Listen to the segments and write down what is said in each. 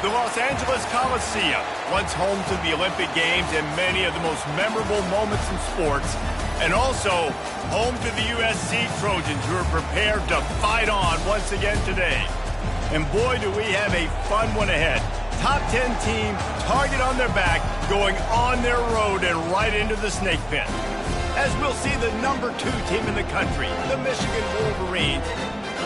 The Los Angeles Coliseum, once home to the Olympic Games and many of the most memorable moments in sports, and also home to the USC Trojans, who are prepared to fight on once again today. And boy, do we have a fun one ahead. Top 10 team, target on their back, going on their road and right into the snake pit. As we'll see the number 2 team in the country, the Michigan Wolverines,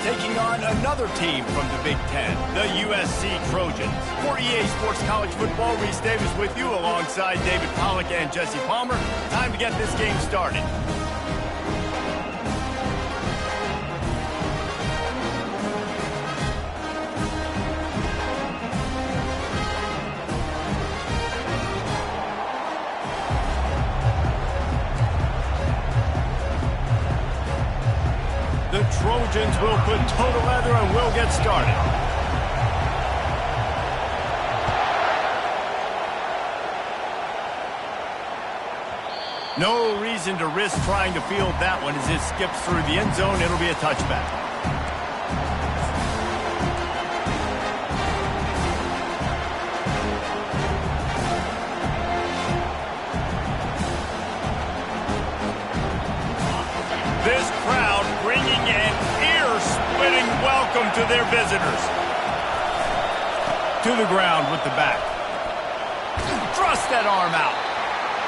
taking on another team from the Big Ten, the USC Trojans. For EA Sports College Football, Reese Davis with you alongside David Pollack and Jesse Palmer. Time to get this game started. The Trojans will put total leather and we'll get started. No reason to risk trying to field that one as it skips through the end zone. It'll be a touchback. This crowd bringing an ear-splitting welcome to their visitors. To the ground with the back. Thrust that arm out.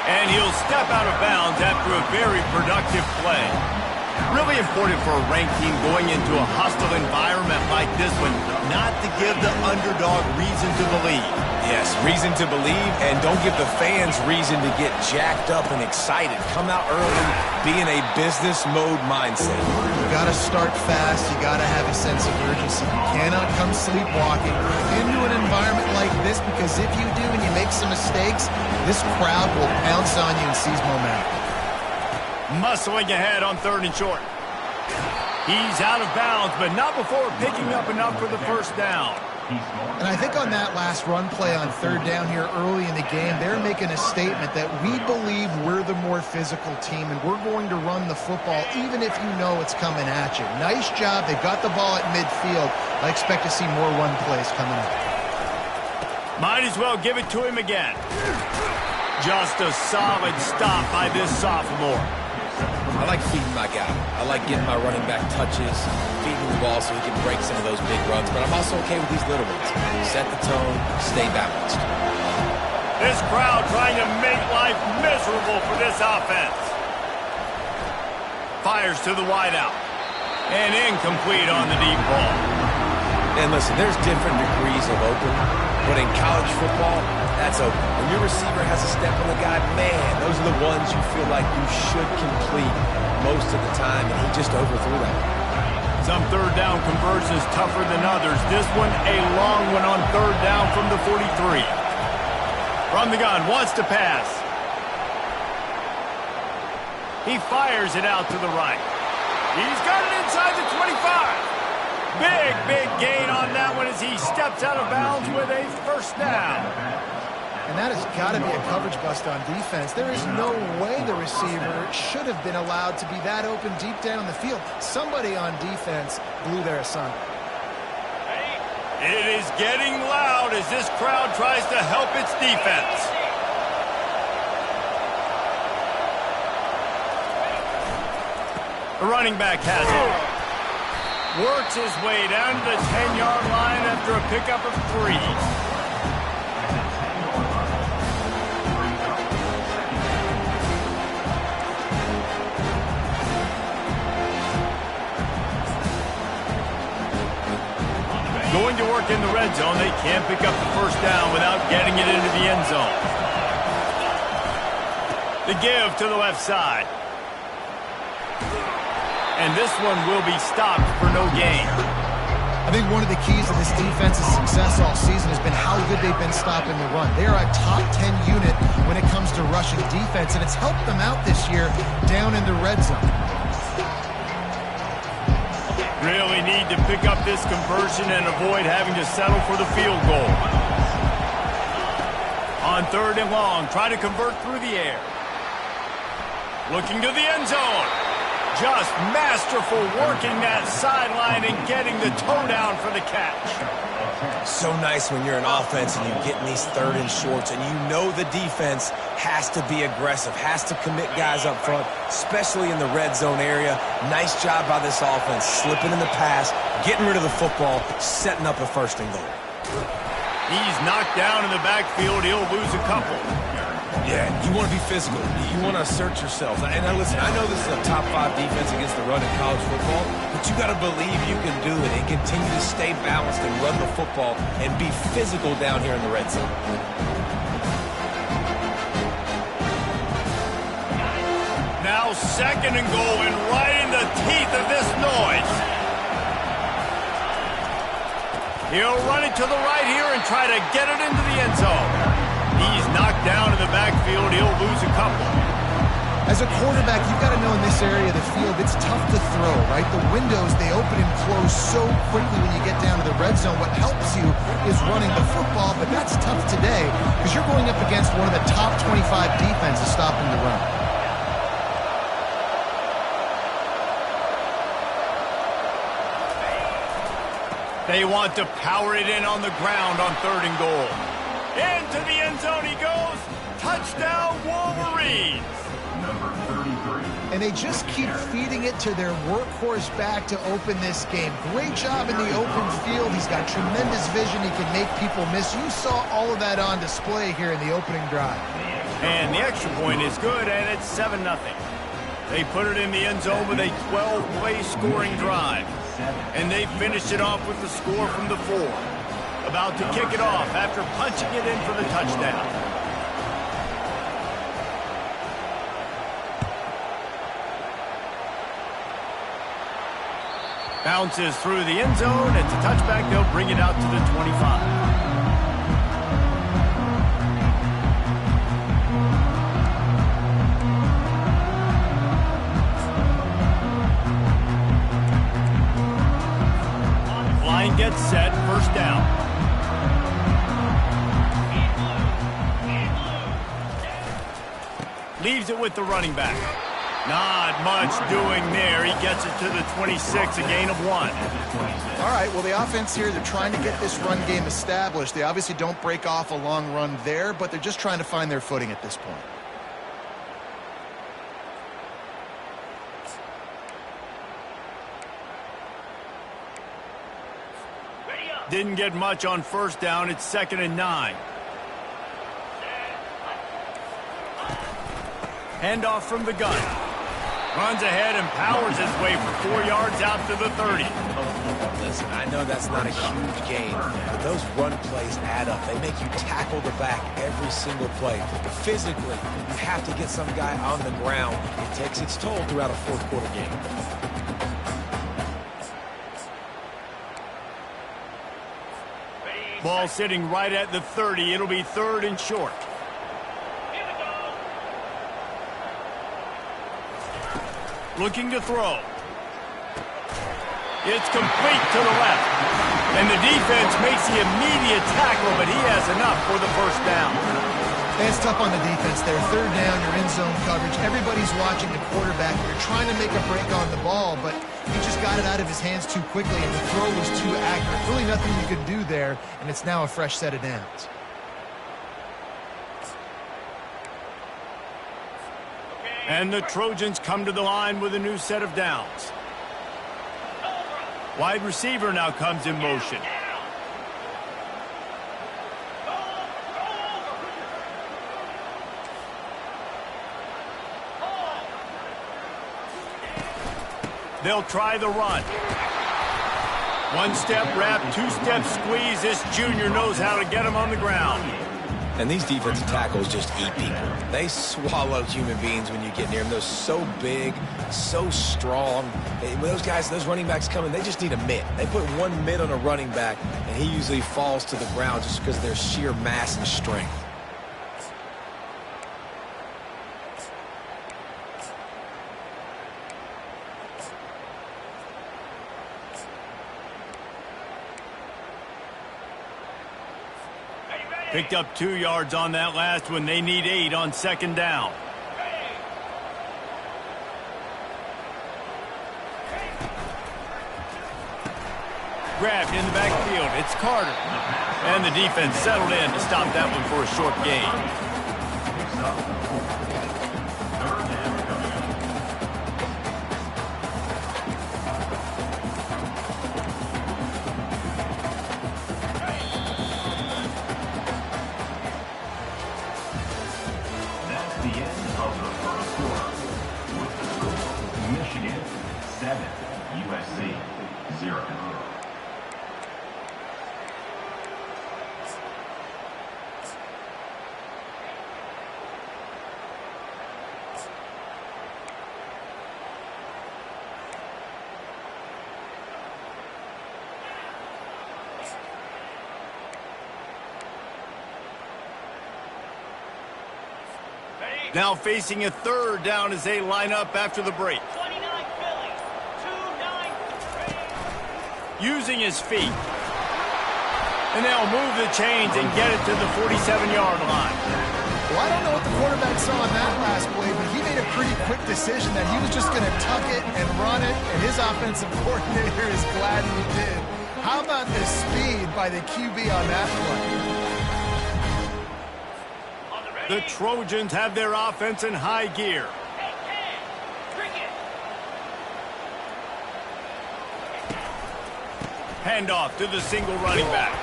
And he'll step out of bounds after a very productive play. Really important for a ranked team going into a hostile environment like this one, not to give the underdog reason to believe. Yes, reason to believe, and don't give the fans reason to get jacked up and excited. Come out early, be in a business mode mindset. You gotta start fast, you gotta have a sense of urgency. You cannot come sleepwalking into an environment like this, because if you do and you make some mistakes, this crowd will pounce on you and seize momentum. Muscling ahead on 3rd and short. He's out of bounds, but not before picking up enough for the first down. And I think on that last run play on 3rd down here early in the game, they're making a statement that we believe we're the more physical team and we're going to run the football even if you know it's coming at you. Nice job. They got the ball at midfield. I expect to see more run plays coming up. Might as well give it to him again. Just a solid stop by this sophomore. I like feeding my guy. I like getting my running back touches, feeding the ball so he can break some of those big runs, but I'm also okay with these little ones. Set the tone, stay balanced. This crowd trying to make life miserable for this offense. Fires to the wideout. And incomplete on the deep ball. And listen, there's different degrees of open, but in college football, that's open. When your receiver has a step on the guy, man, those are the ones you feel like you should complete most of the time, and he just overthrew that. Some 3rd down conversions tougher than others. This one a long one on 3rd down from the 43. From the gun, wants to pass. He fires it out to the right. He's got it inside the 25. Big gain on that one as he steps out of bounds with a 1st down. And that has got to be a coverage bust on defense. There is no way the receiver should have been allowed to be that open deep down the field. Somebody on defense blew their assignment. It is getting loud as this crowd tries to help its defense. The running back has it. Works his way down to the 10-yard line after a pickup of 3. Going to work in the red zone. They can't pick up the 1st down without getting it into the end zone. The give to the left side. And this one will be stopped for no gain. I think one of the keys to this defense's success all season has been how good they've been stopping the run. They are a top 10 unit when it comes to rushing defense, and it's helped them out this year down in the red zone. Really need to pick up this conversion and avoid having to settle for the field goal. On 3rd and long, try to convert through the air. Looking to the end zone. Just masterful working that sideline and getting the toe down for the catch. So nice when you're an offense and you get in these 3rd and shorts and you know the defense has to be aggressive, has to commit guys up front, especially in the red zone area. Nice job by this offense, slipping in the pass, getting rid of the football, setting up a 1st and goal. He's knocked down in the backfield. He'll lose a couple. Yeah, you want to be physical. You want to assert yourself. And now listen, I know this is a top 5 defense against the run in college football, but you got to believe you can do it and continue to stay balanced and run the football and be physical down here in the red zone. Now 2nd and goal, and right in the teeth of this noise. He'll run it to the right here and try to get it into the end zone. He's knocked down in the backfield. He'll lose a couple. As a quarterback, you've got to know in this area of the field, it's tough to throw, right? The windows, they open and close so quickly when you get down to the red zone. What helps you is running the football, but that's tough today because you're going up against one of the top 25 defenses stopping the run. They want to power it in on the ground on 3rd and goal. Into the end zone he goes. Touchdown, Wolverines. And they just keep feeding it to their workhorse back to open this game. Great job in the open field. He's got tremendous vision. He can make people miss. You saw all of that on display here in the opening drive. And the extra point is good, and it's 7-0. They put it in the end zone with a 12-play scoring drive. And they finished it off with the score from the 4. About to kick it off after punching it in for the touchdown. Bounces through the end zone. It's a touchback. They'll bring it out to the 25. Line gets set, 1st down. Leaves it with the running back. Not much doing there. He gets it to the 26, a gain of 1. All right, well, the offense here, they're trying to get this run game established. They obviously don't break off a long run there, but they're just trying to find their footing at this point. Didn't get much on 1st down. It's 2nd and 9. Handoff from the gun. Runs ahead and powers his way for 4 yards out to the 30. Listen, I know that's not a huge gain, but those run plays add up. They make you tackle the back every single play. Physically, you have to get some guy on the ground. It takes its toll throughout a 4th quarter game. Ball sitting right at the 30. It'll be 3rd and short. Looking to throw. It's complete to the left. And the defense makes the immediate tackle, but he has enough for the 1st down. It's tough on the defense there. 3rd down, you're in zone coverage. Everybody's watching the quarterback. You're trying to make a break on the ball, but he just got it out of his hands too quickly, and the throw was too accurate. Really nothing you could do there, and it's now a fresh set of downs. And the Trojans come to the line with a new set of downs. Wide receiver now comes in motion. They'll try the run. 1-step wrap, 2-step squeeze. This junior knows how to get him on the ground. And these defensive tackles just eat people. They swallow human beings when you get near them. They're so big, so strong. When those guys, those running backs come in, they just need a mitt. They put one mitt on a running back, and he usually falls to the ground just because of their sheer mass and strength. Picked up 2 yards on that last one. They need 8 on 2nd down. grabbed in the backfield. It's Carter. And the defense settled in to stop that one for a short gain. That's the end of the first quarter. With the score, Michigan 7, USC 0. Now facing a third down as they line up after the break. 29 Philly, 2-9. Using his feet. And they'll move the chains and get it to the 47-yard line. Well, I don't know what the quarterback saw in that last play, but he made a pretty quick decision that he was just going to tuck it and run it, and his offensive coordinator is glad he did. How about the speed by the QB on that play? The Trojans have their offense in high gear. Handoff to the single running back.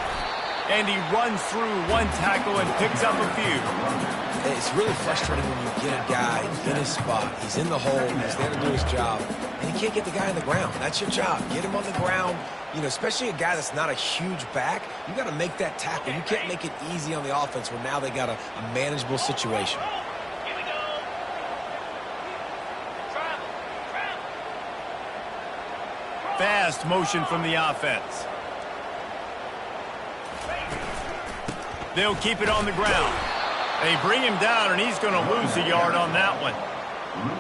And he runs through one tackle and picks up a few. It's really frustrating when you get a guy in his spot. He's in the hole. He's there to do his job. And you can't get the guy on the ground. That's your job. Get him on the ground. You know, especially a guy that's not a huge back. You got to make that tackle. You can't make it easy on the offense where now they got a manageable situation. Here we go. Travel. Fast motion from the offense. They'll keep it on the ground. They bring him down, and he's going to lose a yard on that one.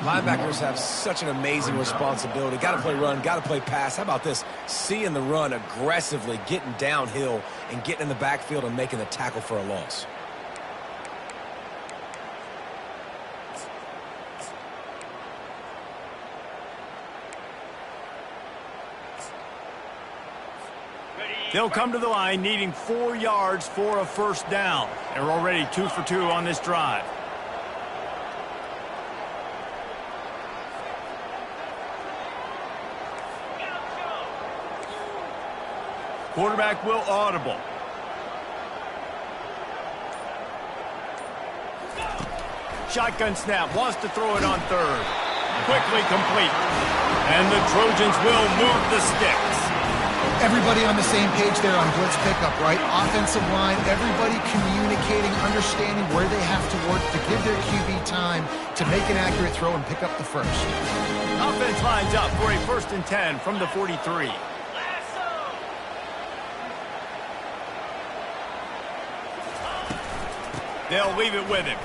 Linebackers have such an amazing responsibility. Got to play run, got to play pass. How about this? Seeing the run aggressively, getting downhill, and getting in the backfield and making the tackle for a loss. They'll come to the line needing 4 yards for a first down. They're already 2 for 2 on this drive. Quarterback will audible. Shotgun snap, wants to throw it on third. Quickly complete. And the Trojans will move the sticks. Everybody on the same page there on blitz pickup, right? Offensive line, everybody communicating, understanding where they have to work to give their QB time to make an accurate throw and pick up the first. Offense lines up for a 1st and 10 from the 43. They'll leave it with him.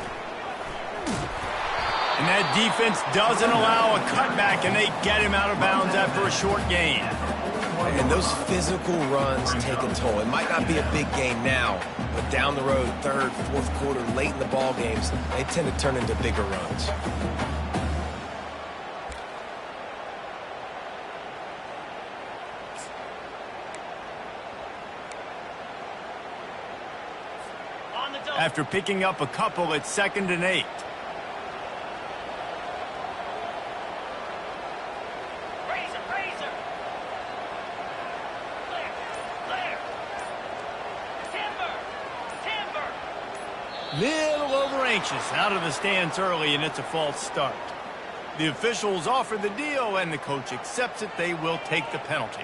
And that defense doesn't allow a cutback, and they get him out of bounds after a short gain. And those physical runs take a toll. It might not be a big game now, but down the road, 3rd, 4th quarter, late in the ball games, they tend to turn into bigger runs. After picking up a couple, it's 2nd and 8. Little over anxious, out of the stands early, and it's a false start. The officials offer the deal, and the coach accepts it. They will take the penalty.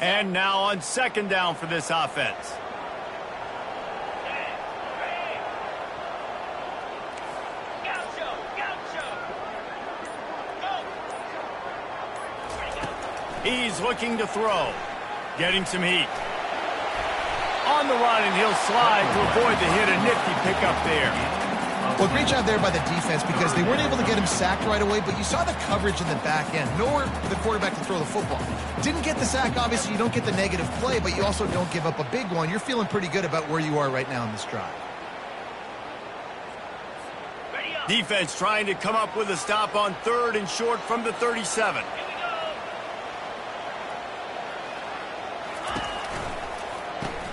And now on 2nd down for this offense. He's looking to throw. Getting some heat. On the run, and he'll slide to avoid the hit. A nifty pickup there. Well, great job there by the defense because they weren't able to get him sacked right away, but you saw the coverage in the back end. Nowhere for the quarterback to throw the football. Didn't get the sack, obviously. You don't get the negative play, but you also don't give up a big one. You're feeling pretty good about where you are right now in this drive. Defense trying to come up with a stop on 3rd and short from the 37.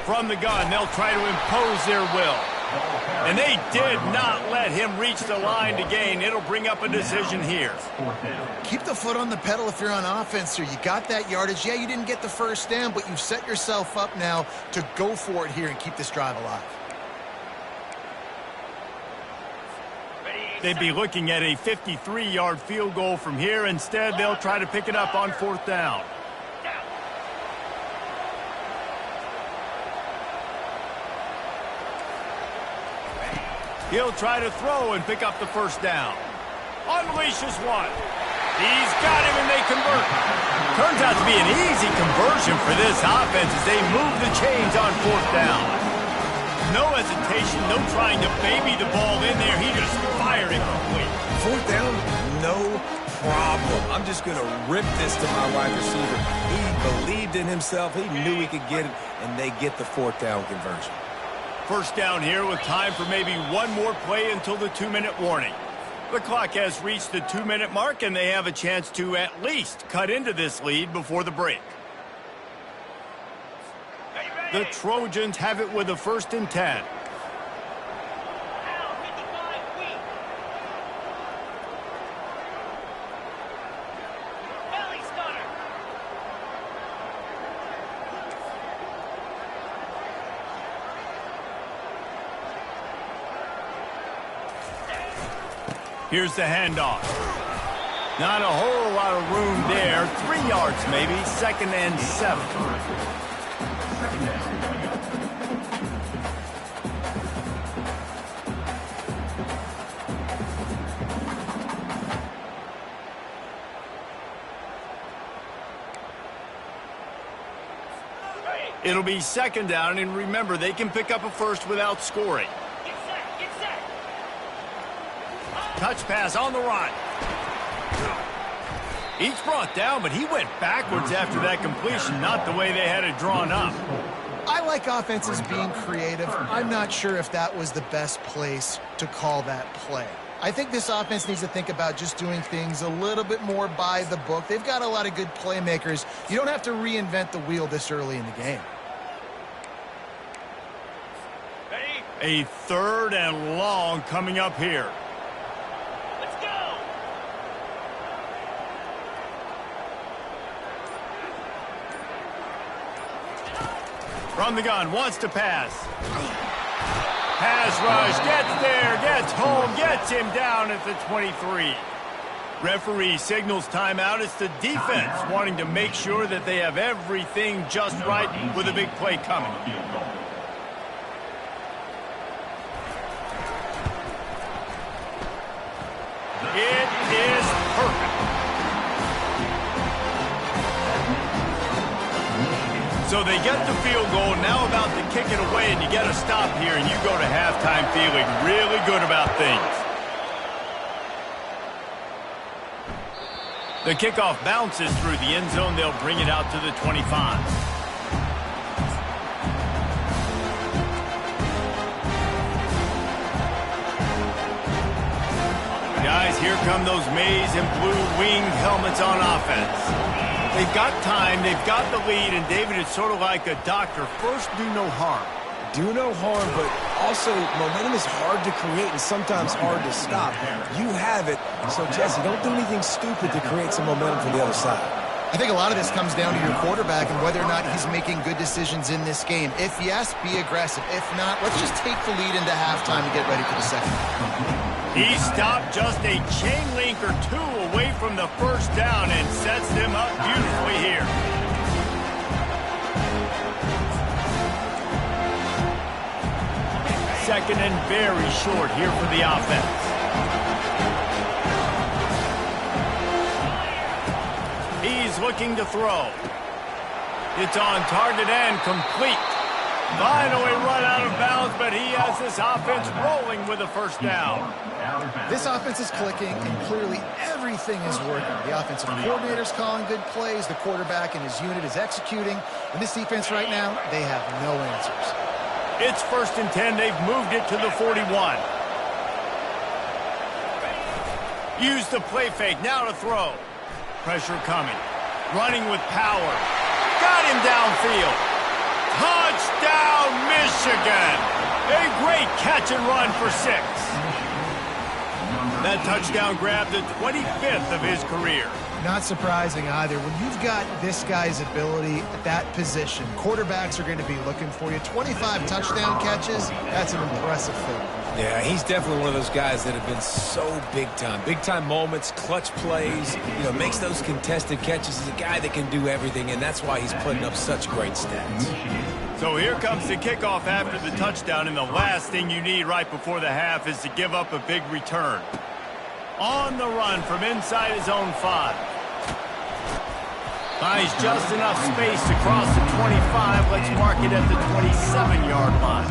From the gun, they'll try to impose their will. And they did not let him reach the line to gain. It'll bring up a decision here. Keep the foot on the pedal if you're on offense here. You got that yardage. Yeah, you didn't get the first down, but you've set yourself up now to go for it here and keep this drive alive. They'd be looking at a 53-yard field goal from here. Instead, they'll try to pick it up on 4th down. He'll try to throw and pick up the 1st down. Unleashes one. He's got him and they convert. Turns out to be an easy conversion for this offense as they move the chains on 4th down. No hesitation, no trying to baby the ball in there. He just fired it complete. 4th down, no problem. I'm just going to rip this to my wide receiver. He believed in himself. He knew he could get it, and they get the 4th down conversion. 1st down here with time for maybe one more play until the 2-minute warning. The clock has reached the 2-minute mark, and they have a chance to at least cut into this lead before the break. The Trojans have it with a 1st and 10. Here's the handoff. Not a whole lot of room there. 3 yards maybe. 2nd and 7. It'll be 2nd down, and remember, they can pick up a 1st without scoring. Touch pass on the run. Each brought down, but he went backwards after that completion, not the way they had it drawn up. I like offenses being creative. I'm not sure if that was the best place to call that play. I think this offense needs to think about just doing things a little bit more by the book. They've got a lot of good playmakers. You don't have to reinvent the wheel this early in the game. A 3rd and long coming up here. From the gun, wants to pass. Pass rush, gets there, gets home, gets him down at the 23. Referee signals timeout. It's the defense wanting to make sure that they have everything just right with a big play coming. It is perfect. So they get the field goal, now about to kick it away, and you get a stop here, and you go to halftime feeling really good about things. The kickoff bounces through the end zone. They'll bring it out to the 25. Guys, here come those maize and blue winged helmets on offense. They've got time, they've got the lead, and David, it's sort of like a doctor. First, do no harm. Do no harm, but also momentum is hard to create and sometimes hard to stop. You have it, so Jesse, don't do anything stupid to create some momentum from the other side. I think a lot of this comes down to your quarterback and whether or not he's making good decisions in this game. If yes, be aggressive. If not, let's just take the lead into halftime and get ready for the second. He stopped just a chain link or two away from the 1st down and sets them up beautifully here. Second and very short here for the offense. He's looking to throw. It's on target and complete. Finally run out of bounds, but he has this offense rolling with a first down. This offense is clicking, and clearly everything is working. The offensive coordinator's calling good plays. The quarterback and his unit is executing. And this defense right now, they have no answers. It's 1st and 10. They've moved it to the 41. Use the play fake. Now to throw. Pressure coming. Running with power. Got him downfield. Touchdown, Michigan! A great catch and run for 6. That touchdown grabbed the 25th of his career. Not surprising either. When you've got this guy's ability at that position, quarterbacks are going to be looking for you. 25 touchdown catches, that's an impressive thing. Yeah, he's definitely one of those guys that have been so big time. Big time moments, clutch plays, makes those contested catches. He's a guy that can do everything, and that's why he's putting up such great stats. So here comes the kickoff after the touchdown, and the last thing you need right before the half is to give up a big return. On the run from inside his own 5. Finds just enough space to cross the 25. Let's mark it at the 27-yard line.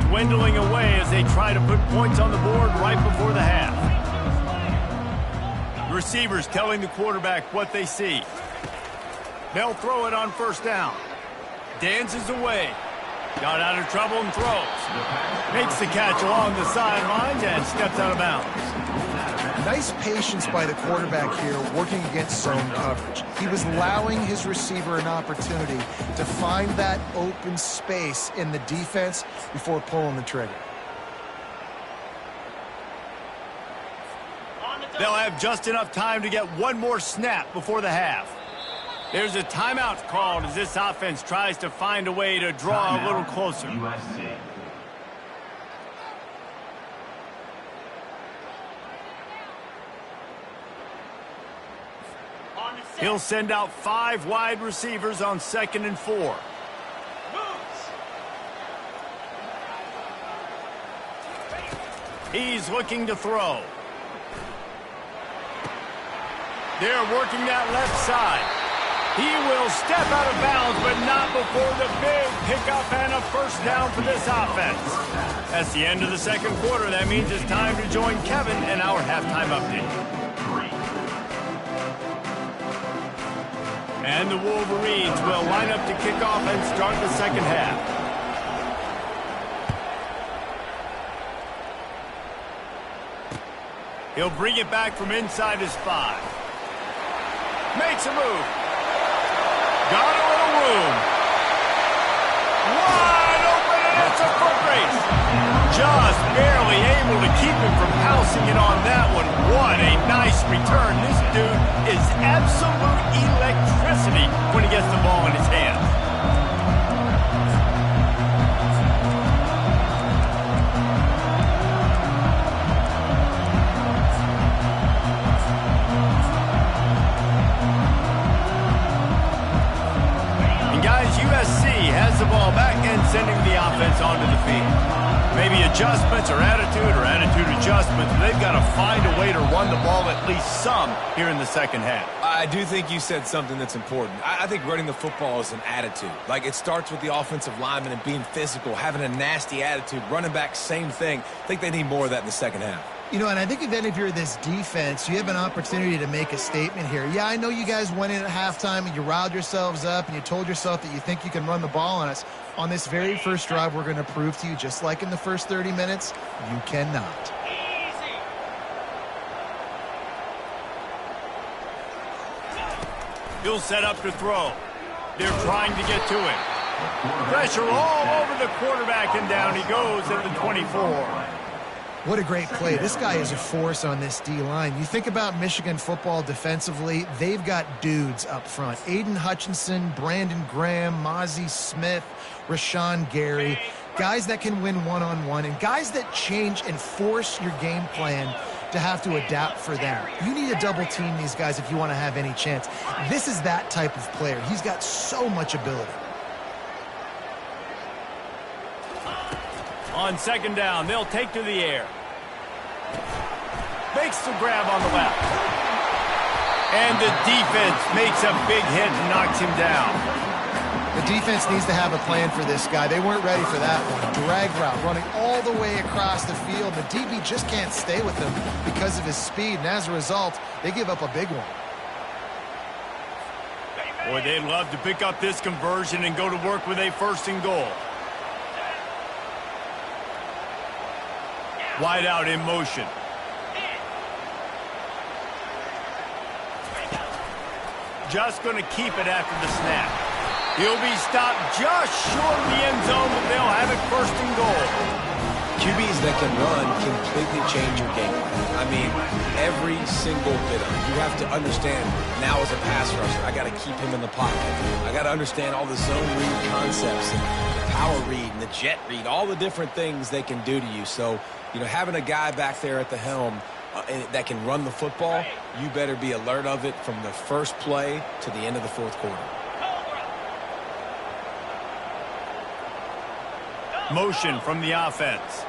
Dwindling away as they try to put points on the board right before the half. The receivers telling the quarterback what they see. They'll throw it on 1st down. Dances away. Got out of trouble and throws. Makes the catch along the sidelines and steps out of bounds. Nice patience by the quarterback here working against zone coverage. He was allowing his receiver an opportunity to find that open space in the defense before pulling the trigger. They'll have just enough time to get one more snap before the half. There's a timeout called as this offense tries to find a way to draw a little closer. USC. He'll send out 5 wide receivers on 2nd and 4. He's looking to throw. They're working that left side. He will step out of bounds, but not before the big pickup and a 1st down for this offense. That's the end of the 2nd quarter. That means it's time to join Kevin and our halftime update. And the Wolverines will line up to kick off and start the 2nd half. He'll bring it back from inside his 5. Makes a move. Got a little room. Wide open, and it's a foot race. Just barely able to keep him from pouncing it on that one. What a nice return. This dude is absolute electricity when he gets the ball in his hands. USC has the ball back and sending the offense onto the field. Maybe adjustments or attitude adjustments, but they've got to find a way to run the ball at least some here in the 2nd half. I do think you said something that's important. I think running the football is an attitude. Like, it starts with the offensive lineman and being physical, having a nasty attitude. Running back, same thing. I think they need more of that in the 2nd half. And I think then if you're this defense, you have an opportunity to make a statement here. Yeah, I know you guys went in at halftime and you riled yourselves up and you told yourself that you think you can run the ball on us. On this very first drive, we're going to prove to you, just like in the first 30 minutes, you cannot. He'll set up to throw. They're trying to get to him. Pressure all over the quarterback, and down he goes at the 24. What a great play. This guy is a force on this D-line. You think about Michigan football defensively, they've got dudes up front. Aiden Hutchinson, Brandon Graham, Mozzie Smith, Rashawn Gary. Guys that can win one-on-one and guys that change and force your game plan to have to adapt for them. You need to double team these guys if you want to have any chance. This is that type of player. He's got so much ability. On second down, they'll take to the air. Makes the grab on the left. And the defense makes a big hit and knocks him down. The defense needs to have a plan for this guy. They weren't ready for that one. Drag route running all the way across the field. The DB just can't stay with him because of his speed, and as a result, they give up a big one. Boy, they'd love to pick up this conversion and go to work with a first and goal. Wide out in motion. Just going to keep it after the snap. He'll be stopped just short of the end zone, but they'll have it first and goal. QBs that can run completely change your game plan. I mean, every single bit of it. You have to understand, now as a pass rusher, I got to keep him in the pocket. I got to understand all the zone read concepts and the power read and the jet read, all the different things they can do to you. So, you know, having a guy back there at the helm that can run the football, you better be alert of it from the first play to the end of the fourth quarter. Motion from the offense.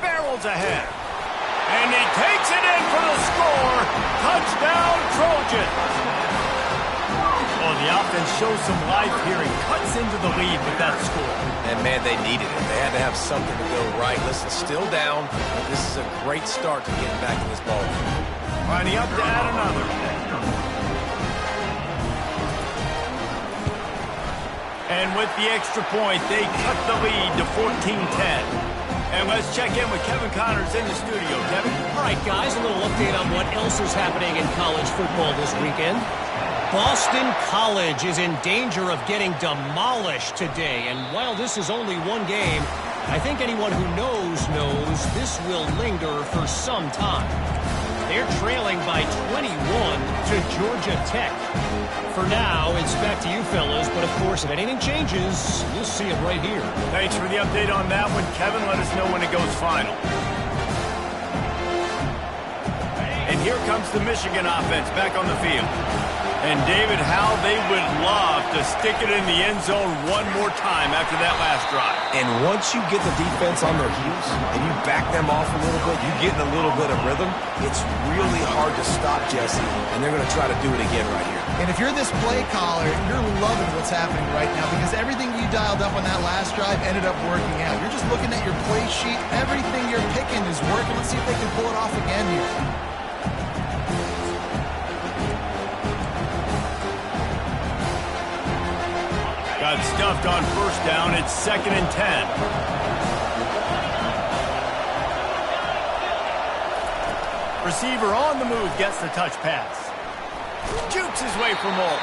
Barrels ahead. And he takes it in for the score. Touchdown, Trojans. Oh, the offense shows some life here and cuts into the lead with that score. And, man, they needed it. They had to have something to go right. Listen, still down, but this is a great start to getting back in this ball game. Lining up to add another. And with the extra point, they cut the lead to 14-10. And let's check in with Kevin Connors in the studio. Kevin? All right, guys, a little update on what else is happening in college football this weekend. Boston College is in danger of getting demolished today. And while this is only one game, I think anyone who knows this will linger for some time. They're trailing by 21 to Georgia Tech. For now, it's back to you fellas, but of course, if anything changes, you'll see it right here. Thanks for the update on that one, Kevin. Let us know when it goes final. And here comes the Michigan offense back on the field. And David, how they would love to stick it in the end zone one more time after that last drive. And once you get the defense on their heels and you back them off a little bit, you get in a little bit of rhythm, it's really hard to stop Jesse, and they're going to try to do it again right here. And if you're this play caller, you're loving what's happening right now because everything you dialed up on that last drive ended up working out. You're just looking at your play sheet. Everything you're picking is working. Let's see if they can pull it off again here. Got stuffed on first down. It's 2nd and 10. Receiver on the move gets the touch pass. Jukes his way for more.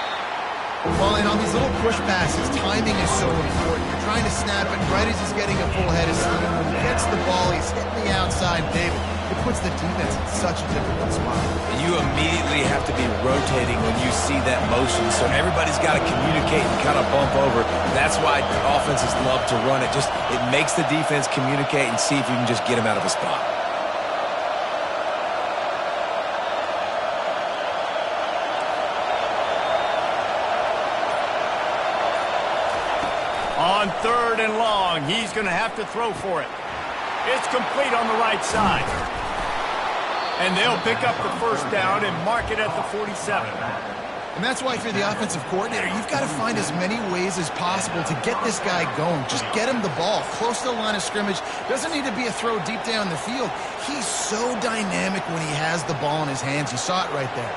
Well, and on these little push passes, timing is so important. You're trying to snap it right as he's getting a full head of steam. When he gets the ball, he's hitting the outside, David. It puts the defense in such a difficult spot. And you immediately have to be rotating when you see that motion, so everybody's got to communicate and kind of bump over. That's why offenses love to run it. It makes the defense communicate and see if you can just get him out of a spot. On 3rd and long, he's going to have to throw for it. It's complete on the right side. And they'll pick up the first down and mark it at the 47. And that's why if you're the offensive coordinator, you've got to find as many ways as possible to get this guy going. Just get him the ball close to the line of scrimmage. Doesn't need to be a throw deep down the field. He's so dynamic when he has the ball in his hands. You saw it right there.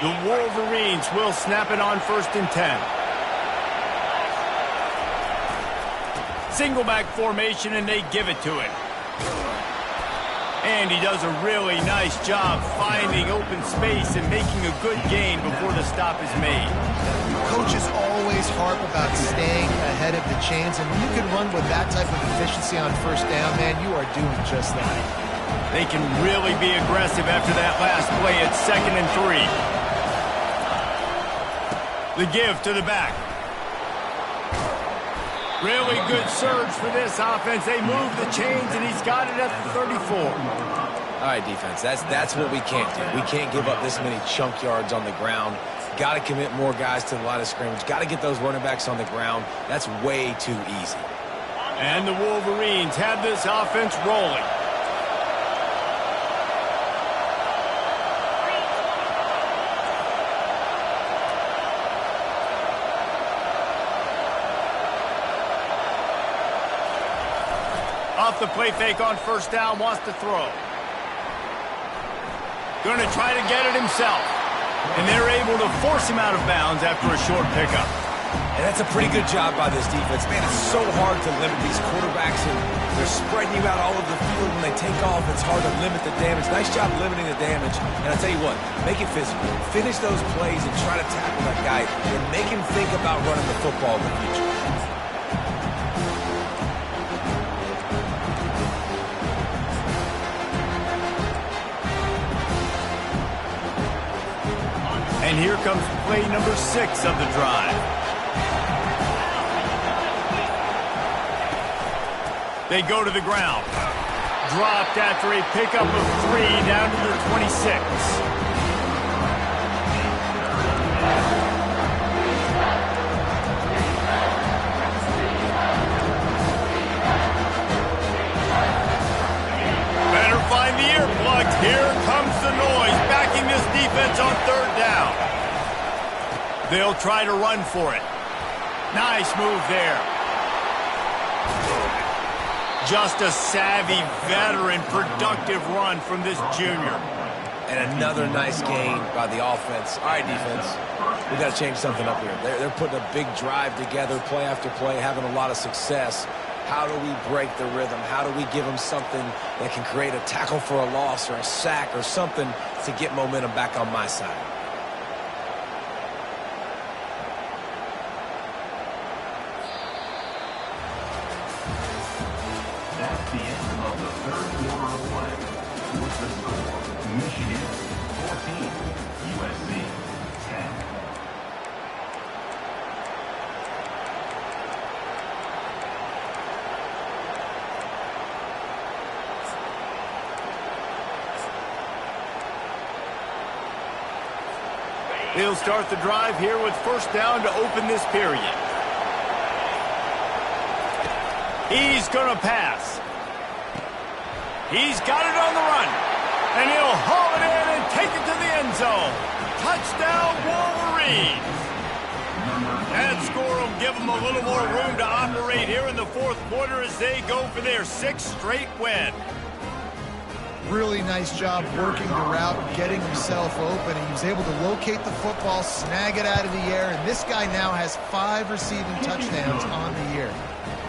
The Wolverines will snap it on 1st and 10. Single back formation, and they give it to him. And he does a really nice job finding open space and making a good gain before the stop is made. Coaches always harp about staying ahead of the chains, and when you can run with that type of efficiency on first down, man, you are doing just that. They can really be aggressive after that last play at 2nd and 3. The give to the back. Really good surge for this offense. They move the chains, and he's got it at the 34. All right, defense, that's what we can't do. We can't give up this many chunk yards on the ground. Got to commit more guys to the line of scrimmage. Got to get those running backs on the ground. That's way too easy. And the Wolverines have this offense rolling. Off the play fake on first down, wants to throw. Going to try to get it himself. And they're able to force him out of bounds after a short pickup. And that's a pretty good job by this defense. Man, it's so hard to limit these quarterbacks, and they're spreading you out all over the field. When they take off, it's hard to limit the damage. Nice job limiting the damage. And I'll tell you what, make it physical. Finish those plays and try to tackle that guy and make him think about running the football in the future. And here comes play number 6 of the drive. They go to the ground. Dropped after a pickup of 3 down to the 26. Better find the earplugs. Here comes the noise, backing this defense on third down. They'll try to run for it. Nice move there. Just a savvy, veteran, productive run from this junior. And another nice gain by the offense. All right, defense, we got to change something up here. They're putting a big drive together, play after play, having a lot of success. How do we break the rhythm? How do we give them something that can create a tackle for a loss or a sack or something to get momentum back on my side? That's the end of the third quarter of play. With the score, Michigan 14, USC 10. They'll start the drive here with first down to open this period. He's going to pass. He's got it on the run. And he'll haul it in and take it to the end zone. Touchdown, Wolverines. That score will give them a little more room to operate here in the fourth quarter as they go for their 6th straight win. Really nice job working the route, getting himself open. He was able to locate the football, snag it out of the air, and this guy now has 5 receiving touchdowns on the year.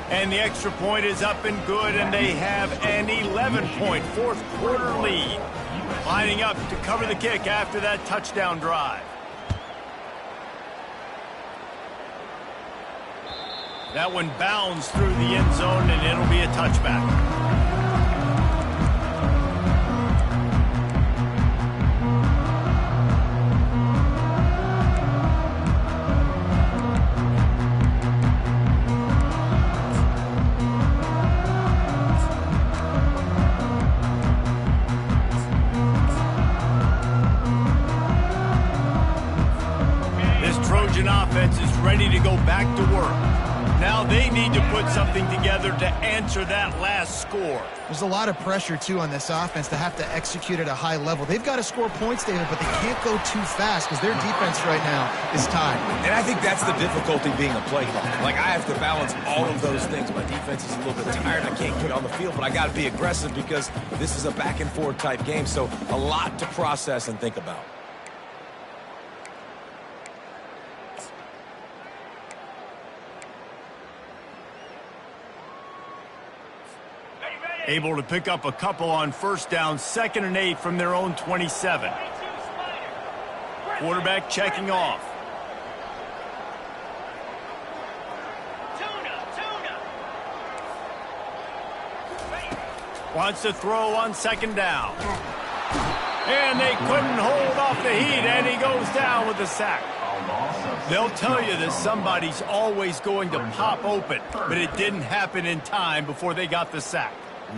And the extra point is up and good, and they have an 11-point fourth quarter lead. Lining up to cover the kick after that touchdown drive. That one bounds through the end zone, and it'll be a touchback. Offense is ready to go back to work. Now they need to put something together to answer that last score. There's a lot of pressure, too, on this offense to have to execute at a high level. They've got to score points, David, but they can't go too fast because their defense right now is tied. And I think that's the difficulty being a play caller. Like, I have to balance all of those things. My defense is a little bit tired. I can't get on the field, but I got to be aggressive because this is a back-and-forth type game, so a lot to process and think about. Able to pick up a couple on first down, 2nd and 8 from their own 27. Quarterback checking off. Wants to throw on 2nd down. And they couldn't hold off the heat, and he goes down with the sack. They'll tell you that somebody's always going to pop open, but it didn't happen in time before they got the sack.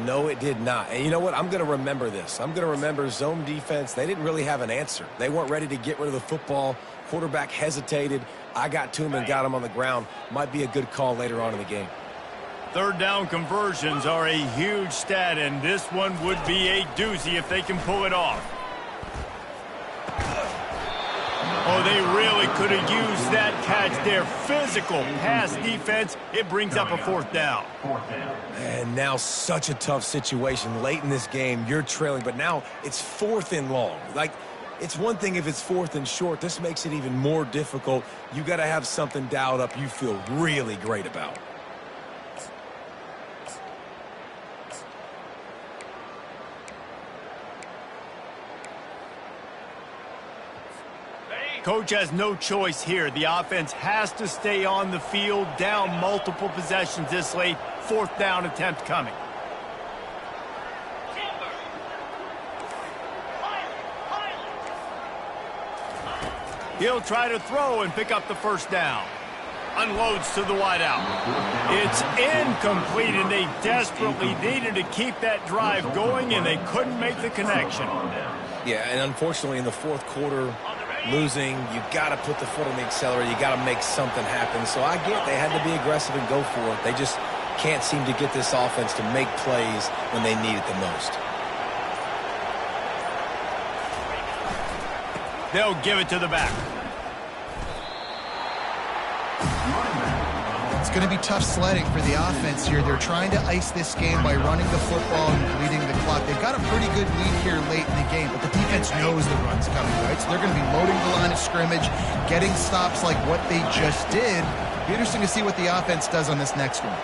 No, it did not. And you know what? I'm going to remember this. I'm going to remember zone defense. They didn't really have an answer. They weren't ready to get rid of the football. Quarterback hesitated. I got to him and got him on the ground. Might be a good call later on in the game. Third down conversions are a huge stat, and this one would be a doozy if they can pull it off. Oh, they really could have used that catch there. Physical pass defense. It brings up a fourth down. And now such a tough situation. Late in this game, you're trailing, but now it's 4th and long. Like, it's one thing if it's 4th and short. This makes it even more difficult. You got to have something dialed up you feel really great about. Coach has no choice here. The offense has to stay on the field, down multiple possessions this late. 4th down attempt coming. He'll try to throw and pick up the first down. Unloads to the wideout. It's incomplete, and they desperately needed to keep that drive going, and they couldn't make the connection. Yeah, and unfortunately in the 4th quarter, losing, you got to put the foot on the accelerator. You got to make something happen. So I get they had to be aggressive and go for it. They just can't seem to get this offense to make plays when they need it the most. They'll give it to the back. It's going to be tough sledding for the offense here. They're trying to ice this game by running the football and bleeding the clock. They've got a pretty good lead here late in the game, but the defense knows the run's coming, right? So they're going to be loading the line of scrimmage, getting stops like what they just did. Be interesting to see what the offense does on this next one.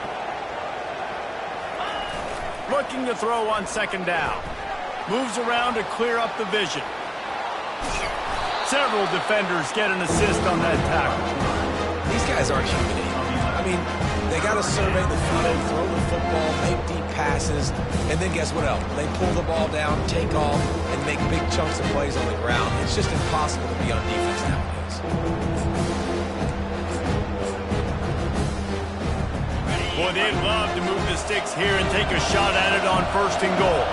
Looking to throw on 2nd down. Moves around to clear up the vision. Several defenders get an assist on that tackle. These guys aren't human. I mean, they got to survey the field, throw the football, make deep passes, and then guess what else? They pull the ball down, take off, and make big chunks of plays on the ground. It's just impossible to be on defense nowadays. Boy, they'd love to move the sticks here and take a shot at it on 1st and goal.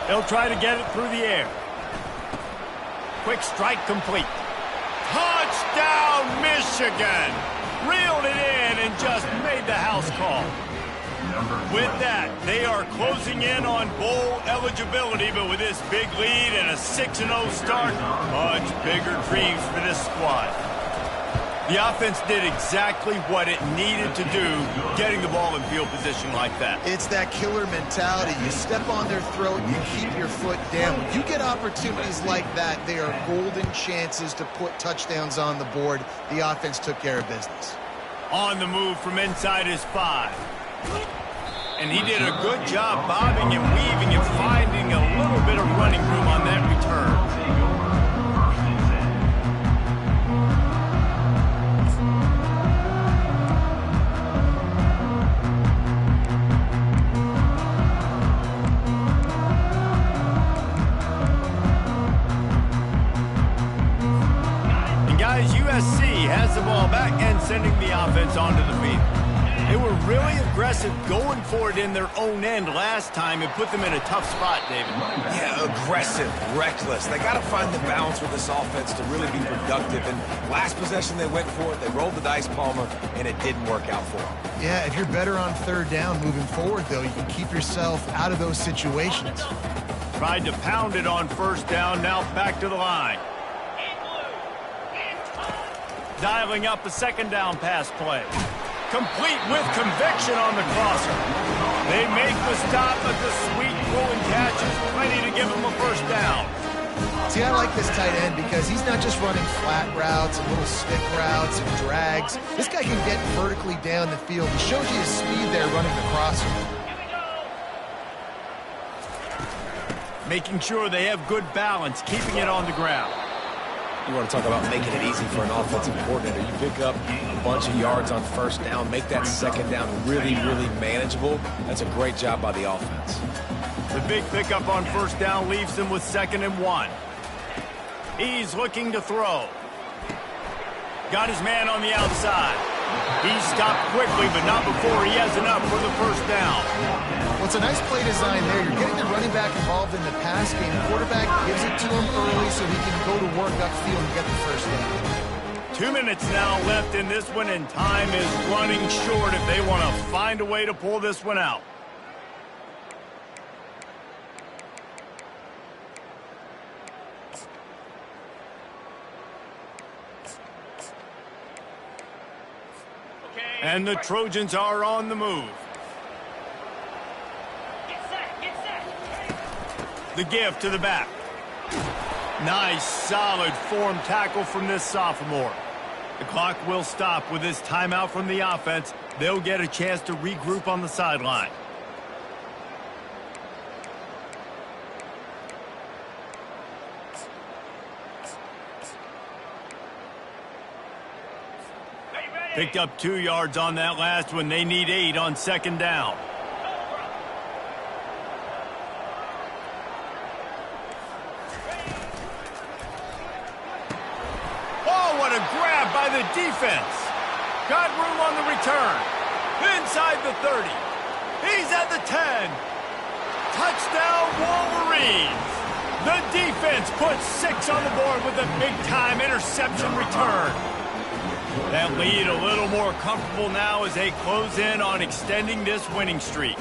They'll try to get it through the air. Quick strike complete. Touchdown, Michigan! Reeled it in and just made the house call. With that, they are closing in on bowl eligibility, but with this big lead and a 6-0 start, much bigger dreams for this squad. The offense did exactly what it needed to do, getting the ball in field position like that. It's that killer mentality. You step on their throat, you keep your foot down. When you get opportunities like that, they are golden chances to put touchdowns on the board. The offense took care of business. On the move from inside his 5. And he did a good job bobbing and weaving and finding a little bit of running room on that return. USC has the ball back and sending the offense onto the field. They were really aggressive going for it in their own end last time. It put them in a tough spot, David. Yeah, aggressive, reckless. They got to find the balance with this offense to really be productive. And last possession they went for it. They rolled the dice, Palmer, and it didn't work out for them. Yeah, if you're better on 3rd down moving forward, though, you can keep yourself out of those situations. Tried to pound it on 1st down. Now back to the line. Dialing up a 2nd down pass play. Complete with conviction on the crosser. They make the stop, but the sweet rolling catch is plenty to give them a 1st down. See, I like this tight end because he's not just running flat routes and little stick routes and drags. This guy can get vertically down the field. He shows you his speed there running the crosser. Making sure they have good balance, keeping it on the ground. You want to talk about making it easy for an offensive coordinator. You pick up a bunch of yards on first down, make that second down really, really manageable. That's a great job by the offense. The big pickup on first down leaves him with 2nd and 1. He's looking to throw. Got his man on the outside. He stopped quickly, but not before he has enough for the first down. Well, it's a nice play design there. You're getting the running back involved in the pass game. Quarterback gives it to him early so he can go to work upfield and get the first down. 2 minutes now left in this one, and time is running short if they want to find a way to pull this one out. And the Trojans are on the move. Get set. The give to the back. Nice, solid form tackle from this sophomore. The clock will stop with this timeout from the offense. They'll get a chance to regroup on the sideline. Picked up 2 yards on that last one. They need 8 on 2nd down. Oh, what a grab by the defense. Got room on the return. Inside the 30. He's at the 10. Touchdown, Wolverines. The defense puts 6 on the board with a big-time interception return. That lead a little more comfortable now as they close in on extending this winning streak.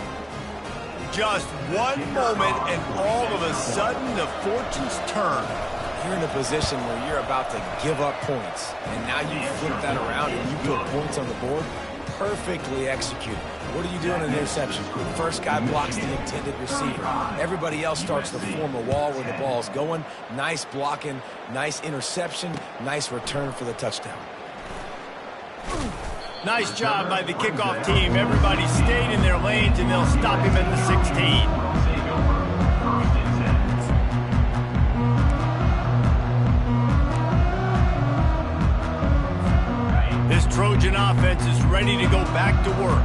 Just one moment and all of a sudden the fortunes turn. You're in a position where you're about to give up points, and now you flip that around and you put points on the board. Perfectly executed. What do you do in an interception? First guy blocks the intended receiver. Everybody else starts to form a wall where the ball's going. Nice blocking, nice interception, nice return for the touchdown. Nice job by the kickoff team. Everybody stayed in their lanes, and they'll stop him at the 16. This Trojan offense is ready to go back to work.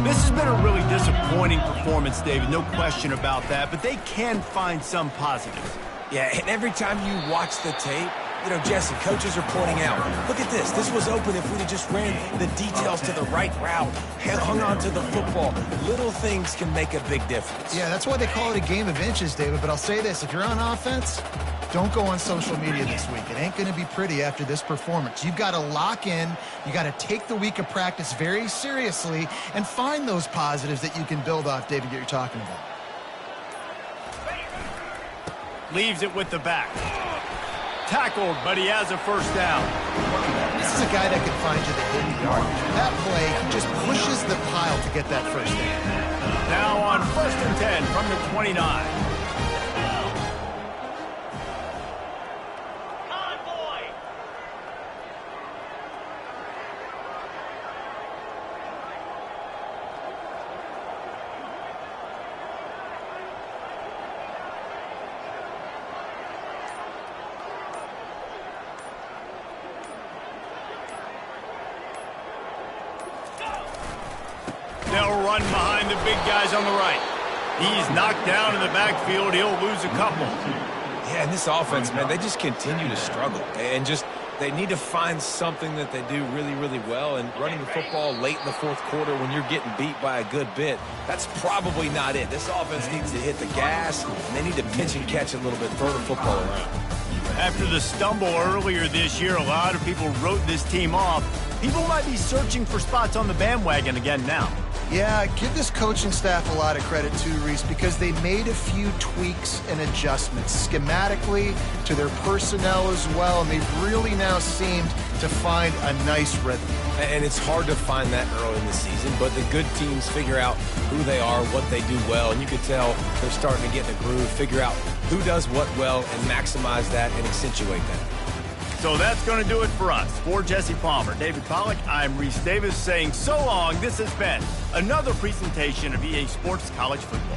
This has been a really disappointing performance, David, no question about that, but they can find some positives. Yeah, and every time you watch the tape, you know, Jesse, coaches are pointing out, look at this. This was open if we'd have just ran the details to the right route, hung on to the football. Little things can make a big difference. Yeah, that's why they call it a game of inches, David. But I'll say this, if you're on offense, don't go on social media this week. It ain't going to be pretty after this performance. You've got to lock in. You got to take the week of practice very seriously and find those positives that you can build off, David, that you're talking about. Leaves it with the back. Tackled, but he has a first down. This is a guy that can find you the hidden yardage. That play, he just pushes the pile to get that first down. Now on 1st and 10 from the 29. They'll run behind the big guys on the right. He's knocked down in the backfield. He'll lose a couple. Yeah, and this offense, man, they just continue to struggle. And just, they need to find something that they do really, really well. And running the football late in the 4th quarter when you're getting beat by a good bit, that's probably not it. This offense needs to hit the gas, and they need to pitch and catch a little bit, throw the football around. After the stumble earlier this year, a lot of people wrote this team off. People might be searching for spots on the bandwagon again now. Yeah, give this coaching staff a lot of credit too, Reese, because they made a few tweaks and adjustments schematically to their personnel as well, and they've really now seemed to find a nice rhythm. And it's hard to find that early in the season, but the good teams figure out who they are, what they do well, and you can tell they're starting to get in a groove, figure out who does what well, and maximize that and accentuate that. So that's going to do it for us. For Jesse Palmer, David Pollack, I'm Reese Davis saying so long. This has been another presentation of EA Sports College Football.